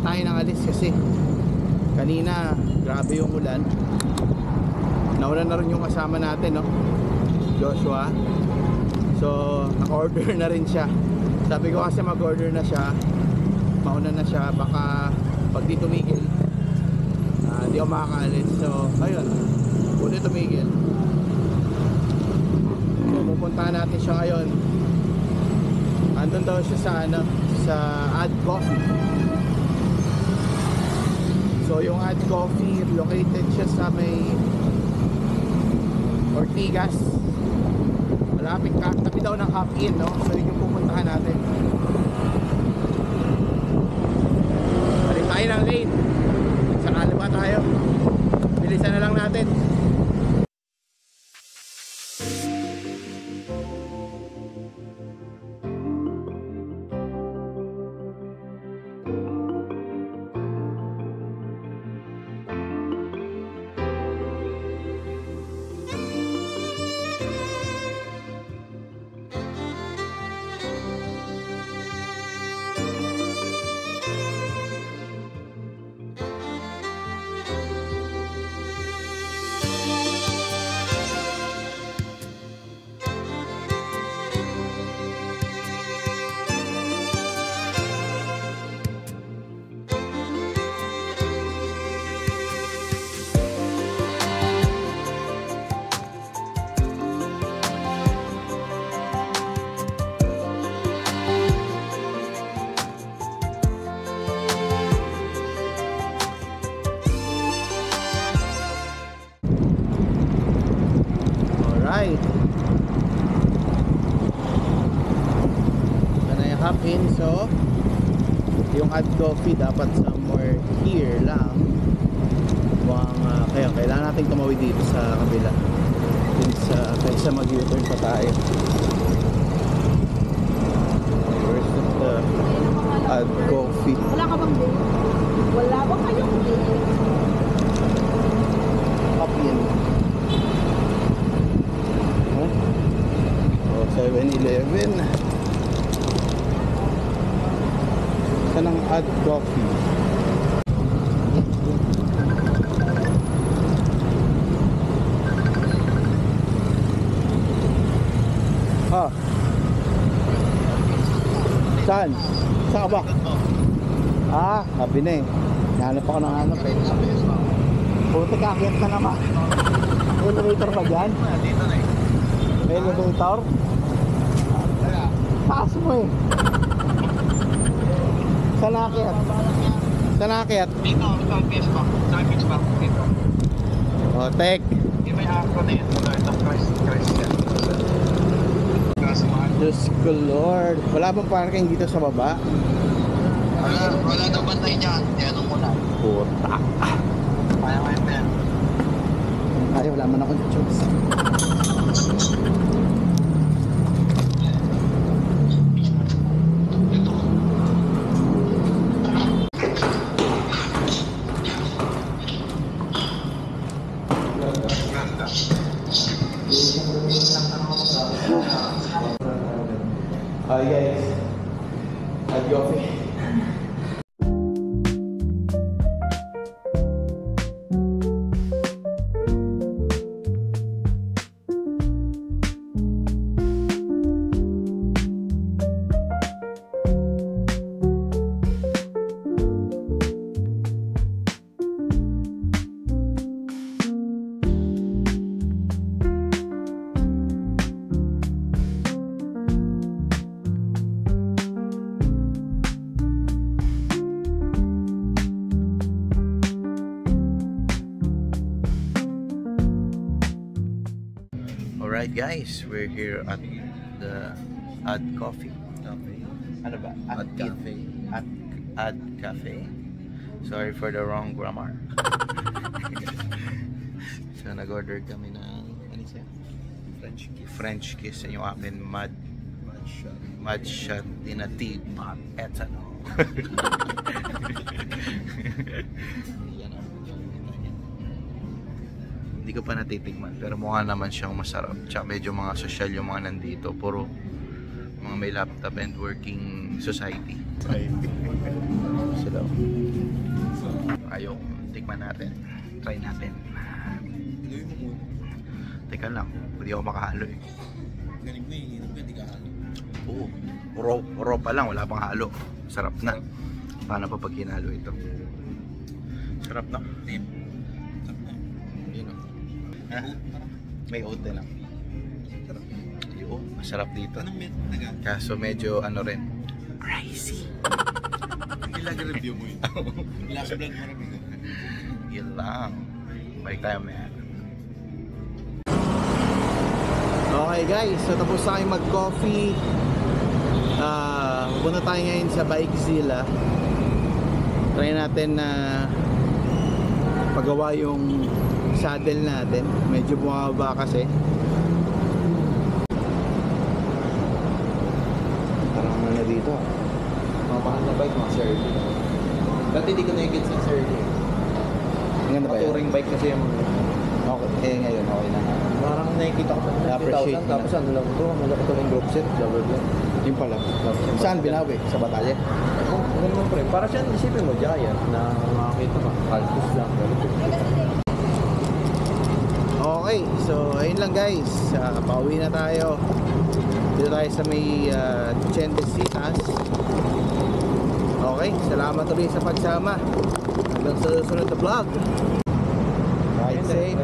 tayo ng alis kasi kanina grabe yung ulan. Nauna na rin yung kasama natin, no? Joshua. So naka-order na rin siya. Sabi ko kasi mag-order na siya, mauna na siya, baka pag di tumigil di ako makakaalis. So ayun, muna tumigil. So pupuntahan natin siya ngayon. Andun daw siya sa ano, sa Add Coffee. So yung Add Coffee, located siya sa may Ortigas. Malapit ka, tabi daw ng Hop In, no? So yun yung pupuntahan natin. Balik tayo ng lane. Sa kaliwa tayo. Bilisan na lang natin. Alright. Ito na yung Hop In. So yung Add Coffee dapat somewhere here lang. Kaya kailangan natin tumawid dito sa kabila kaysa mag-U-turn pa tayo. Where's the Add Coffee? Wala ka bang day? Wala ba kayong day? Hop In. 7-Eleven. Saan ang Add Coffee? Ah. Saan? Saan ka ba? Ah, sabi na eh. Nahanap ako ng hanap eh. Puti kakit na naman. Elevator ba dyan? Dito na eh. Elevator? Taas mo eh. Saan nakakit? Saan nakakit? Dito, sa beach pa. Sa beach pa. Dito. O, tek. Hindi may ako na yun. Ito, Christ yan. Kasamahan. Diyos ko Lord. Wala bang parking dito sa baba? Wala daw bantay dyan. Yan ang muna. Puta. Kaya kayo pa yan. Ay, wala man akong choice. Guys, Add Coffee. Alright guys, we're here at the Add Coffee. Ano ba? Add Cafe. Add Cafe. Sorry for the wrong grammar. So nag-order kami ng ano siya? French kiss. Yung akin mud shot in a teapot. Ethanol. Hindi ko pa natitikman pero mukha naman siyang masarap. Tsaka medyo mga social yung mga nandito. Puro mga may laptop and working society. Sila. yung tikman natin. Try natin. Teka lang, hindi ako makahalo eh. Galing mo eh, hindi ka halo. Oo, raw pa lang, wala pang halo. Sarap na. Paano pa pag hinalo ito? Sarap na. Tip. Sarap na. Yun o. May oat din lang. Sarap. Yun, masarap dito. Anong met naga? Kaso medyo ano rin, pricey. Ilag review mo yun. Last vlog mo rin yun. Yun lang. Balik tayo maya. Okay guys, so tapos na kayo mag-coffee. Pupunta tayo ngayon sa Bikezilla. Try natin na pagawa yung saddle natin. Medyo bumaba kasi. Parang ano na dito. Mga mahal na bike, mga Sir. Dati di ko nakikit sa Sir. Ang ganda ba yan? Touring bike kasi yung Okay, ngayon okay na. parang nakikita ko sa Na-appreciate 50,000 mo tapos na. ano lang to, malaki to ng group set, double black. Yun pala. Saan binawi? Sa Batalya? Oh, ganun pre. Para siya, isipin mo, Giant na makakita ka. Altus lang. Okay, so ayun lang guys. Pauwi na tayo. Dito tayo sa may Chendesitas. Okay, salamat ulit sa pagsama. Hanggang sa susunod na vlog. Ride safe.